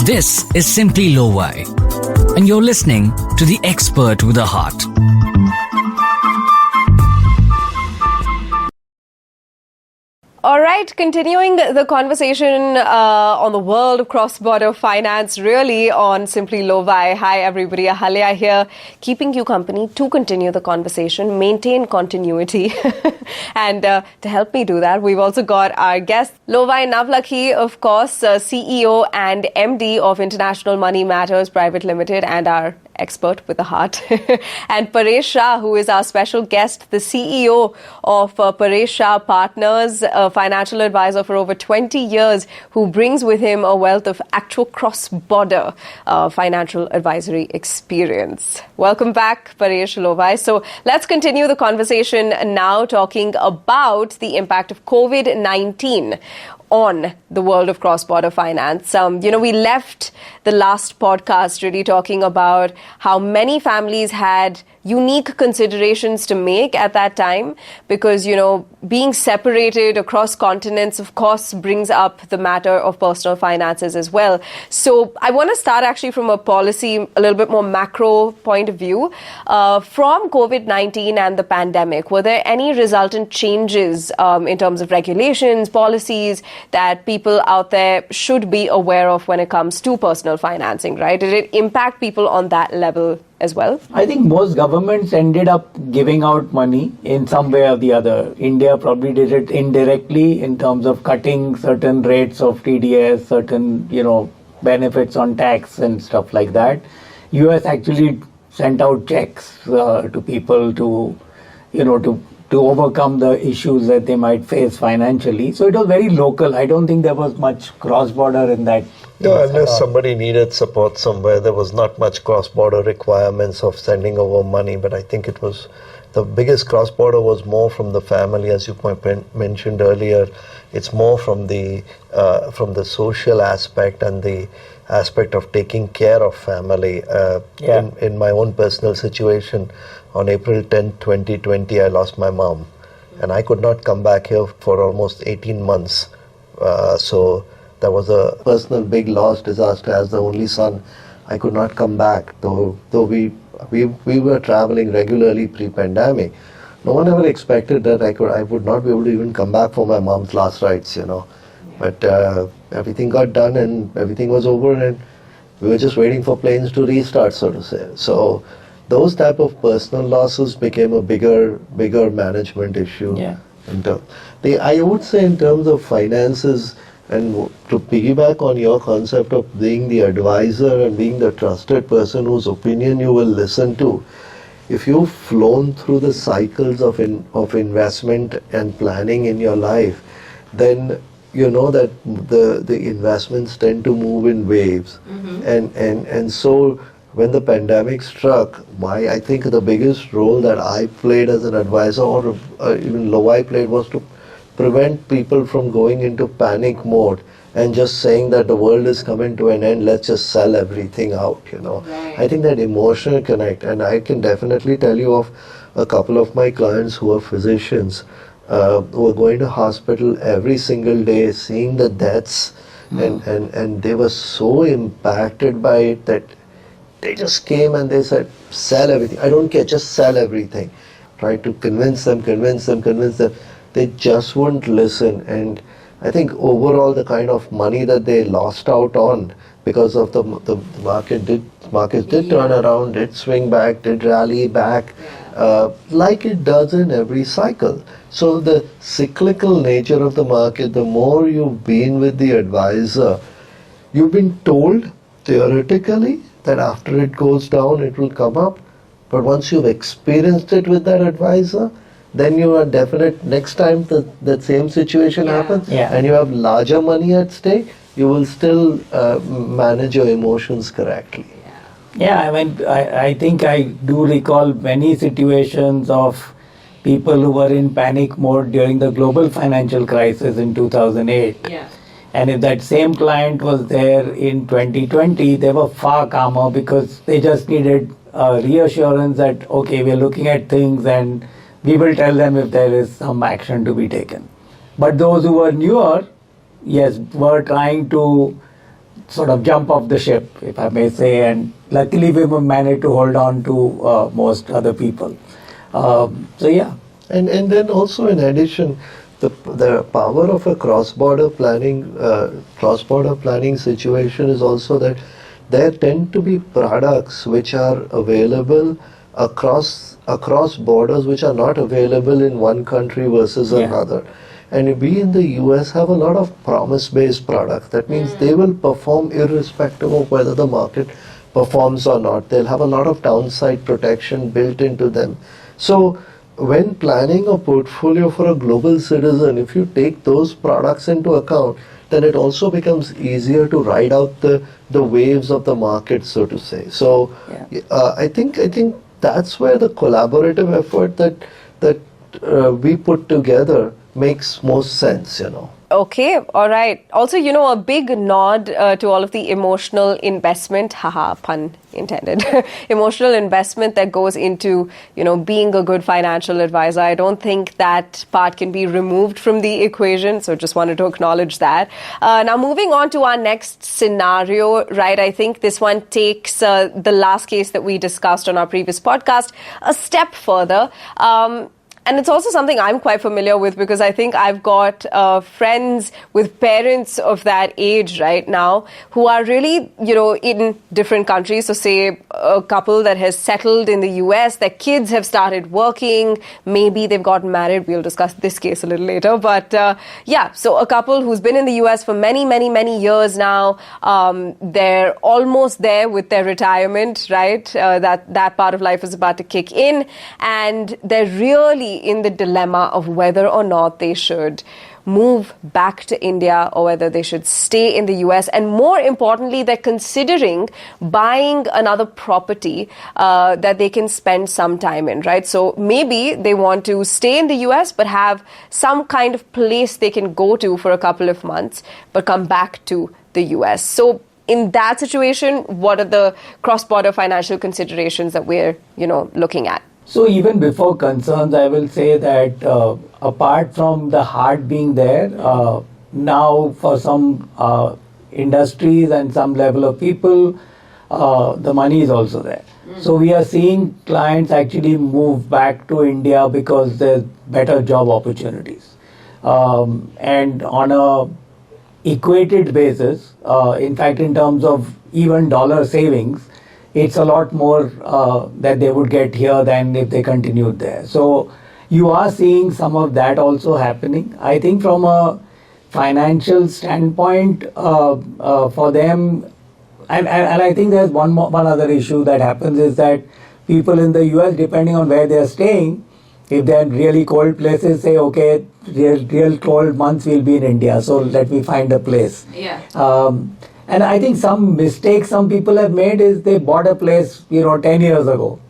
This is Simply Lo-Fi, and you're listening to the expert with a heart. All right, continuing the conversation on the world of cross-border finance, really on Simply Lo-Fi. Hi, everybody. Ahalya here, keeping you company to continue the conversation, maintain continuity. And to help me do that, we've also got our guest, Lo-Fi Navlakhi, of course, CEO and MD of International Money Matters Private Limited, and our expert with a heart. And PareShah, who is our special guest, the CEO of PareShah Partners, a financial advisor for over 20 years, who brings with him a wealth of actual cross-border financial advisory experience. Welcome back, PareShah Lo-Fi. So let's continue the conversation now, talking about the impact of COVID-19 on the world of cross-border finance. We left the last podcast really talking about how many families had unique considerations to make at that time because, being separated across continents, of course, brings up the matter of personal finances as well. So I want to start actually from a policy, a little bit more macro point of view. From COVID-19 and the pandemic, were there any resultant changes in terms of regulations, policies that people out there should be aware of when it comes to personal financing, right? Did it impact people on that level as well? I think most governments ended up giving out money in some way or the other. India probably did it indirectly in terms of cutting certain rates of TDS, certain, benefits on tax and stuff like that. US actually sent out checks to people to overcome the issues that they might face financially. So it was very local. I don't think there was much cross-border in that. No, unless somebody needed support somewhere, there was not much cross-border requirements of sending over money. But I think it was the biggest cross-border was more from the family, as you mentioned earlier. It's more from the social aspect and the aspect of taking care of family. In my own personal situation, on April 10, 2020, I lost my mom, and I could not come back here for almost 18 months. So that was a personal big loss, disaster. As the only son, I could not come back, though we were traveling regularly pre-pandemic. No one ever expected that I would not be able to even come back for my mom's last rites, But everything got done and everything was over, and we were just waiting for planes to restart, so to say. So those type of personal losses became a bigger management issue. Yeah. I would say in terms of finances, and to piggyback on your concept of being the advisor and being the trusted person whose opinion you will listen to, if you've flown through the cycles of investment and planning in your life, then you know that the investments tend to move in waves. Mm-hmm. And so when the pandemic struck, I think the biggest role that I played as an advisor, or even Lo-Fi played, was to prevent people from going into panic mode and just saying that the world is coming to an end, let's just sell everything out, Right. I think that emotional connect, and I can definitely tell you of a couple of my clients who are physicians, who are going to hospital every single day, seeing the deaths, and they were so impacted by it that they just came and they said, sell everything. I don't care, just sell everything. Tried to convince them. They just wouldn't listen. And I think overall the kind of money that they lost out on because of the markets did turn around, did swing back, did rally back, like it does in every cycle. So the cyclical nature of the market, the more you've been with the advisor, you've been told theoretically that after it goes down, it will come up. But once you've experienced it with that advisor, then you are definite next time that same situation happens and you have larger money at stake, you will still manage your emotions correctly. Yeah, I think I do recall many situations of people who were in panic mode during the global financial crisis in 2008. Yeah. And if that same client was there in 2020, they were far calmer because they just needed reassurance that, okay, we're looking at things and we will tell them if there is some action to be taken. But those who were newer, yes, were trying to sort of jump off the ship, if I may say, and luckily we managed to hold on to most other people. So yeah. And then also in addition, the power of a cross-border planning situation is also that there tend to be products which are available across borders which are not available in one country versus another. And we in the US have a lot of promise-based products. That means they will perform irrespective of whether the market performs or not. They'll have a lot of downside protection built into them. So when planning a portfolio for a global citizen, if you take those products into account, then it also becomes easier to ride out the waves of the market, so to say. So I think that's where the collaborative effort that we put together makes most sense, you know. Okay, all right. Also, a big nod to all of the emotional investment, haha, pun intended, emotional investment that goes into, being a good financial advisor. I don't think that part can be removed from the equation, so just wanted to acknowledge that. Now, moving on to our next scenario, right, I think this one takes the last case that we discussed on our previous podcast a step further. And it's also something I'm quite familiar with because I think I've got friends with parents of that age right now who are really, in different countries. So say a couple that has settled in the US, their kids have started working, maybe they've gotten married. We'll discuss this case a little later. But so a couple who's been in the US for many, many, many years now. They're almost there with their retirement, right? That part of life is about to kick in. And they're really in the dilemma of whether or not they should move back to India or whether they should stay in the US. And more importantly, they're considering buying another property that they can spend some time in, right? So maybe they want to stay in the US but have some kind of place they can go to for a couple of months but come back to the US. So in that situation, what are the cross-border financial considerations that we're, looking at? So even before concerns, I will say that apart from the heart being there, now for some industries and some level of people, the money is also there. So we are seeing clients actually move back to India because there's better job opportunities. And on a equated basis, in fact, in terms of even dollar savings, it's a lot more that they would get here than if they continued there. So you are seeing some of that also happening. I think from a financial standpoint, for them, and I think there's one other issue that happens is that people in the US, depending on where they're staying, if they're in really cold places, say, okay, real cold months we'll be in India, so let me find a place. And I think some mistakes some people have made is they bought a place, 10 years ago.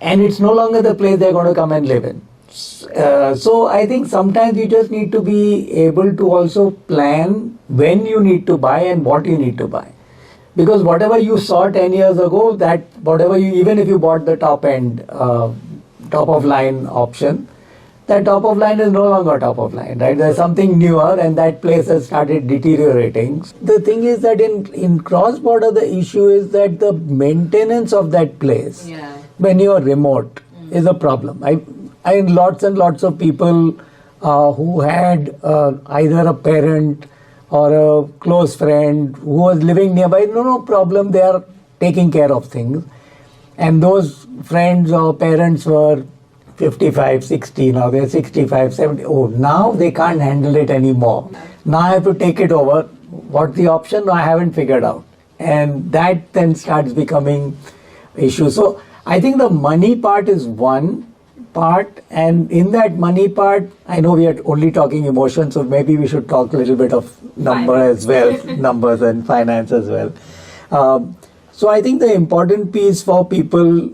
And it's no longer the place they're going to come and live in. So I think sometimes you just need to be able to also plan when you need to buy and what you need to buy. Because whatever you saw 10 years ago, even if you bought the top of line option, that top of line is no longer top of line, right? There's something newer and that place has started deteriorating. The thing is that in cross-border, the issue is that the maintenance of that place, when you're remote, is a problem. I lots and lots of people who had either a parent or a close friend who was living nearby, no problem, they are taking care of things. And those friends or parents were 55, 60, now they're 65, 70. Oh, now they can't handle it anymore. Now I have to take it over. What's the option? I haven't figured out. And that then starts becoming issue. So I think the money part is one part. And in that money part, I know we are only talking emotions, so maybe we should talk a little bit of numbers and finance as well. So I think the important piece for people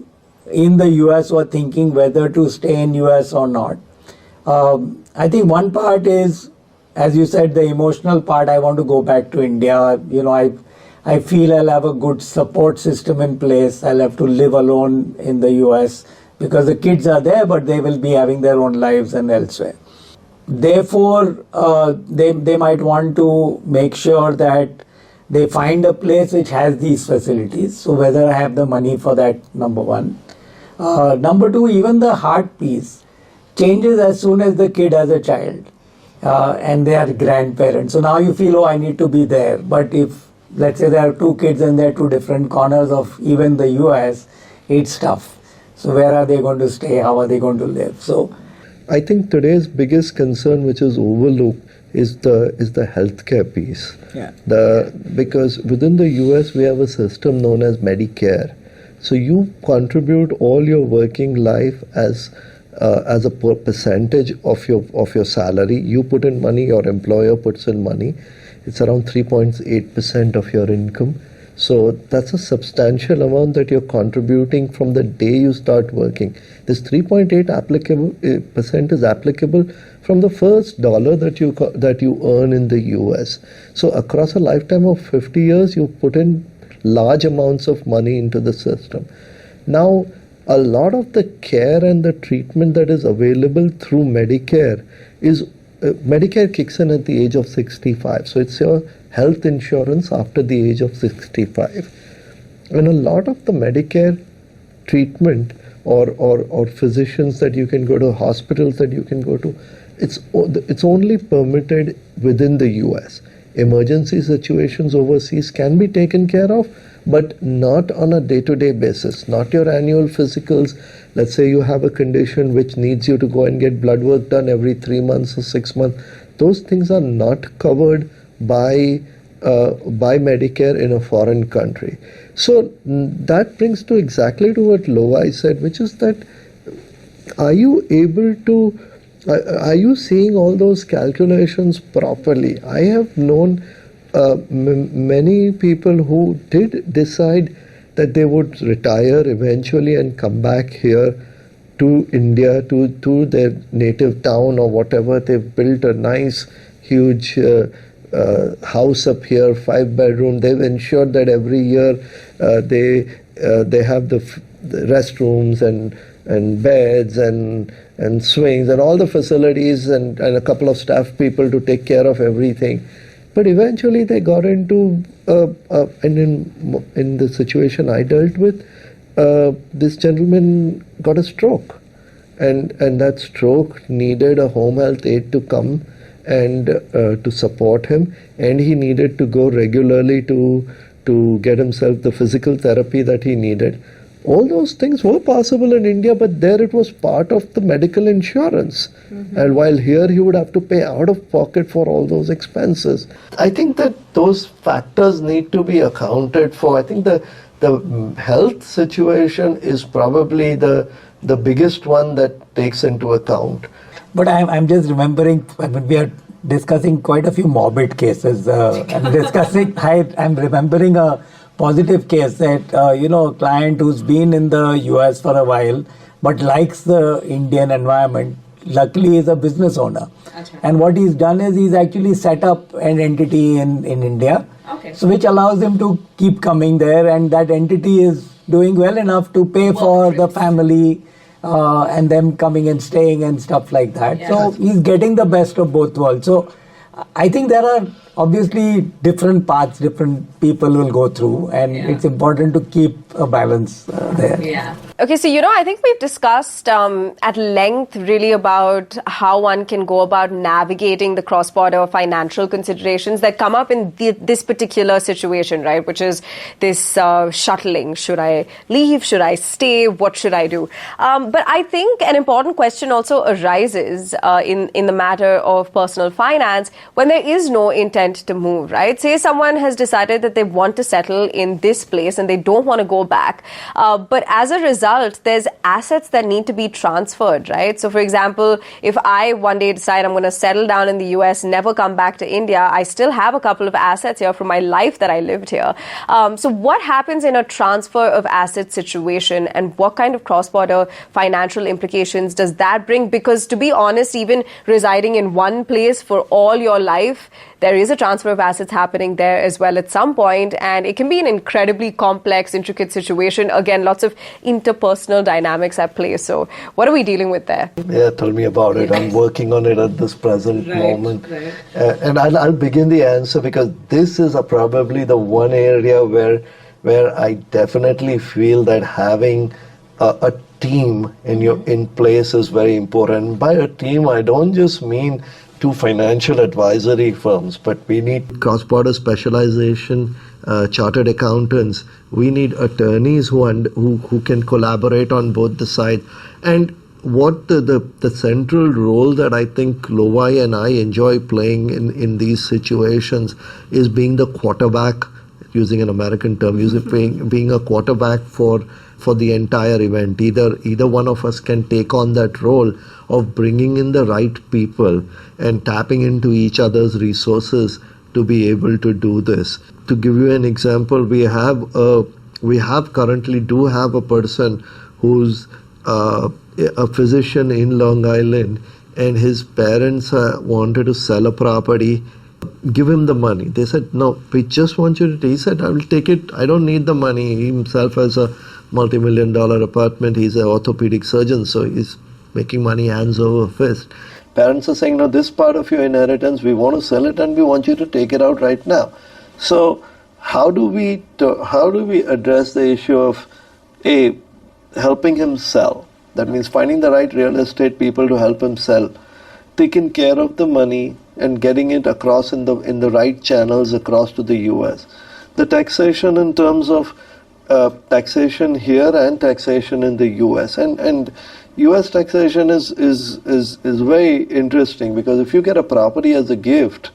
in the US who are thinking whether to stay in US or not. I think one part is, as you said, the emotional part. I want to go back to India. I feel I'll have a good support system in place. I'll have to live alone in the US because the kids are there, but they will be having their own lives and elsewhere. Therefore, they might want to make sure that They find a place which has these facilities. So whether I have the money for that, number one. Number two, even the heart piece changes as soon as the kid has a child and they are grandparents. So now you feel, oh, I need to be there. But if, let's say, there are two kids and they're two different corners of even the US, it's tough. So where are they going to stay? How are they going to live? So I think today's biggest concern, which is overlooked, is the healthcare piece. Yeah. Because within the US we have a system known as Medicare. So you contribute all your working life as a percentage of your salary. You put in money, your employer puts in money. It's around 3.8% of your income. So that's a substantial amount that you're contributing from the day you start working. This 3.8% is applicable from the first dollar that you earn in the US. So across a lifetime of 50 years, you put in large amounts of money into the system. Now, a lot of the care and the treatment that is available through Medicare is Medicare kicks in at the age of 65. So it's your health insurance after the age of 65. And a lot of the Medicare treatment or physicians that you can go to, hospitals that you can go to, it's only permitted within the US. Emergency situations overseas can be taken care of, but not on a day-to-day basis, not your annual physicals. Let's say you have a condition which needs you to go and get blood work done every 3 months or 6 months. Those things are not covered by Medicare in a foreign country. So that brings to exactly to what Loai said, which is that are you seeing all those calculations properly? I have known many people who did decide that they would retire eventually and come back here to India, to their native town or whatever. They've built a nice, huge house up here, 5-bedroom. They've ensured that every year they have the restrooms and beds and swings and all the facilities and a couple of staff people to take care of everything. But eventually they got into, and in the situation I dealt with, this gentleman got a stroke. And that stroke needed a home health aide to come and to support him. And he needed to go regularly to get himself the physical therapy that he needed. All those things were possible in India, but there it was part of the medical insurance. Mm-hmm. And while here he would have to pay out of pocket for all those expenses. I think that those factors need to be accounted for. I think the health situation is probably the biggest one that takes into account. But I'm just remembering when we are discussing quite a few morbid cases. I'm remembering a positive case that, a client who's been in the US for a while, but likes the Indian environment, luckily is a business owner. Achha. And what he's done is he's actually set up an entity in India, so which allows him to keep coming there, and that entity is doing well enough to pay for the family and them coming and staying and stuff like that. Yeah. So he's getting the best of both worlds. So I think there are obviously different paths, different people will go through, and it's important to keep a balance there. Yeah. Okay, so I think we've discussed at length really about how one can go about navigating the cross-border financial considerations that come up in this particular situation, right? Which is this shuttling. Should I leave? Should I stay? What should I do? But I think an important question also arises in the matter of personal finance when there is no intent to move, right? Say someone has decided that they want to settle in this place and they don't want to go back. But as a result, there's assets that need to be transferred, right? So, for example, if I one day decide I'm going to settle down in the US, never come back to India, I still have a couple of assets here from my life that I lived here. So what happens in a transfer of assets situation, and what kind of cross-border financial implications does that bring? Because to be honest, even residing in one place for all your life, there is a transfer of assets happening there as well at some point, and it can be an incredibly complex, intricate situation. Again, lots of interpersonal dynamics at play. So what are we dealing with there? Yeah, tell me about it. I'm working on it at this present moment. Right. And I'll begin the answer because this is probably the one area where I definitely feel that having a team in place is very important. By a team, I don't just mean two financial advisory firms, but we need cross-border specialization, chartered accountants. We need attorneys who can collaborate on both the sides. And what the central role that I think Lovai and I enjoy playing in these situations is being the quarterback, using an American term, being a quarterback for the entire event. Either one of us can take on that role of bringing in the right people and tapping into each other's resources to be able to do this. To give you an example, we currently do have a person who's a physician in Long Island, and his parents wanted to sell a property. Give him the money. They said, no, we just want you to. He said, I will take it. I don't need the money. He himself has a multi-million-dollar apartment. He's an orthopedic surgeon, so he's making money hands over fist. Parents are saying, no, this part of your inheritance, we want to sell it and we want you to take it out right now. So how do we address the issue of helping him sell? That means finding the right real estate people to help him sell, taking care of the money and getting it across in the right channels across to the US. The taxation in terms of taxation here and taxation in the US, and US taxation is very interesting, because if you get a property as a gift,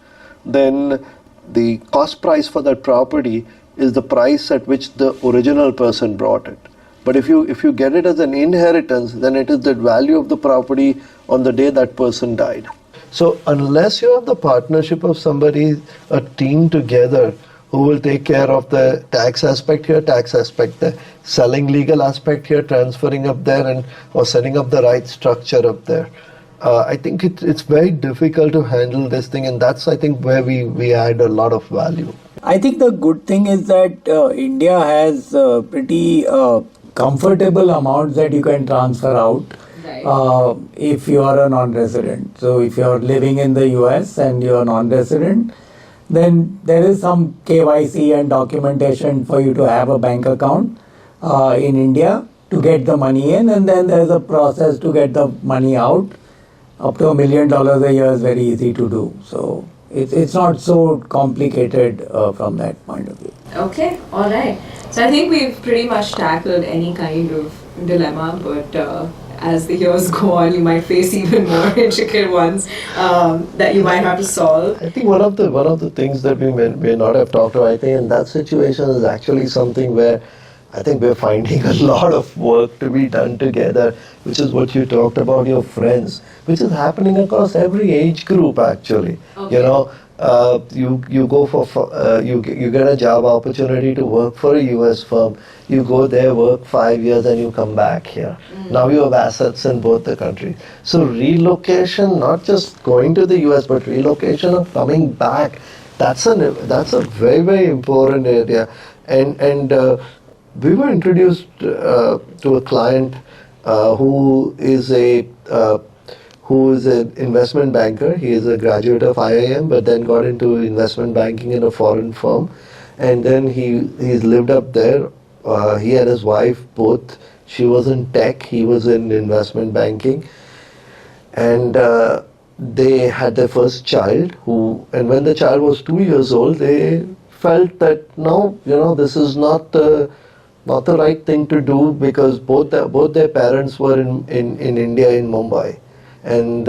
then the cost price for that property is the price at which the original person brought it. But if you get it as an inheritance, then it is the value of the property on the day that person died. So unless you have the partnership of somebody, a team together, who will take care of the tax aspect here, tax aspect there, selling legal aspect here, transferring up there, or setting up the right structure up there, I think it's very difficult to handle this thing, and that's, I think, where we add a lot of value. I think the good thing is that India has pretty comfortable amounts that you can transfer out. Right. If you are a non-resident. So if you are living in the US and you are non-resident, then there is some KYC and documentation for you to have a bank account in India to get the money in, and then there's a process to get the money out. Up to $1 million a year is very easy to do. So it's not so complicated from that point of view. Okay, all right. So I think we've pretty much tackled any kind of dilemma, but as the years go on, you might face even more intricate ones that you might have to solve. I think one of the things that we may not have talked about, I think in that situation is actually something where I think we're finding a lot of work to be done together, which is what you talked about, your friends, which is happening across every age group actually. Okay. You know, you go for you get a job opportunity to work for a US firm. You go there, work 5 years, and you come back here. Now you have assets in both the countries. So relocation, not just going to the US, but relocation of coming back, that's a very, very important area. And we were introduced to a client who is an investment banker. He is a graduate of IIM, but then got into investment banking in a foreign firm, and then he's lived up there. He and his wife both. She was in tech. He was in investment banking, and they had their first child. And when the child was 2 years old, they felt that no, this is not the right thing to do, because both their parents were in India, in Mumbai. And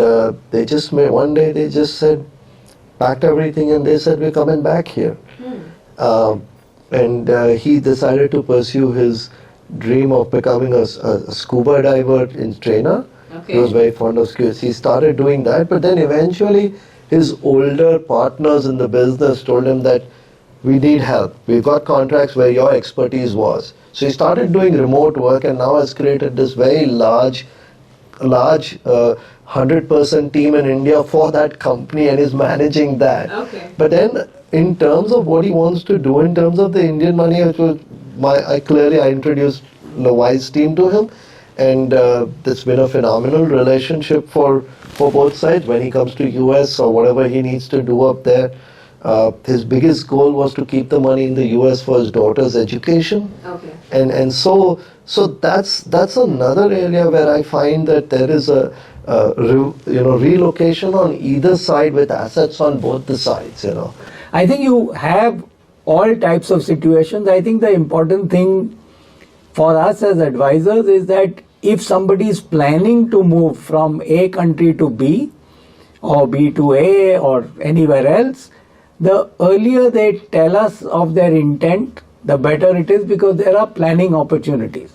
they just one day they just said, packed everything, and they said, we're coming back here. And he decided to pursue his dream of becoming a scuba diver and trainer. Okay. He was very fond of scuba. He started doing that, but then eventually his older partners in the business told him that we need help. We've got contracts where your expertise was. So he started doing remote work, and now has created this very large 100% team in India for that company and is managing that. Okay. But then in terms of what he wants to do in terms of the Indian money, which was I introduced Lovai's team to him, and it's been a phenomenal relationship for both sides. When he comes to US or whatever he needs to do up there, his biggest goal was to keep the money in the US for his daughter's education. Okay. And so that's another area where I find that there is a relocation on either side with assets on both the sides. I think you have all types of situations. I think the important thing for us as advisors is that if somebody is planning to move from A country to B or B to A or anywhere else, the earlier they tell us of their intent, the better it is, because there are planning opportunities.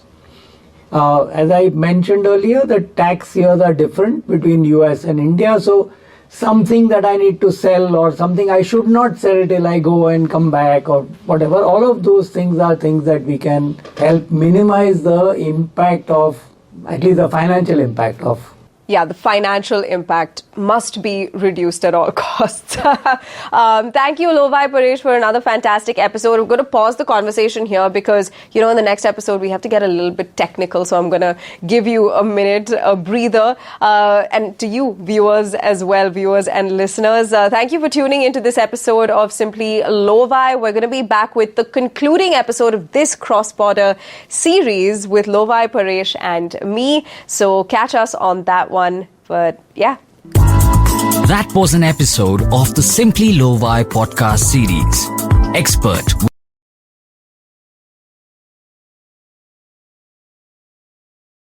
As I mentioned earlier, the tax years are different between US and India, so something that I need to sell or something I should not sell till I go and come back or whatever, all of those things are things that we can help minimize the impact of, at least the financial impact of. Yeah, the financial impact must be reduced at all costs. Thank you, Lovai Paresh, for another fantastic episode. I'm going to pause the conversation here because, in the next episode, we have to get a little bit technical. So I'm going to give you a minute, a breather. And to you, viewers as well, viewers and listeners, thank you for tuning into this episode of Simply Lovai. We're going to be back with the concluding episode of this cross-border series with Lovai Paresh and me. So catch us on that one. But yeah. That was an episode of the Simply Lovai podcast series. Expert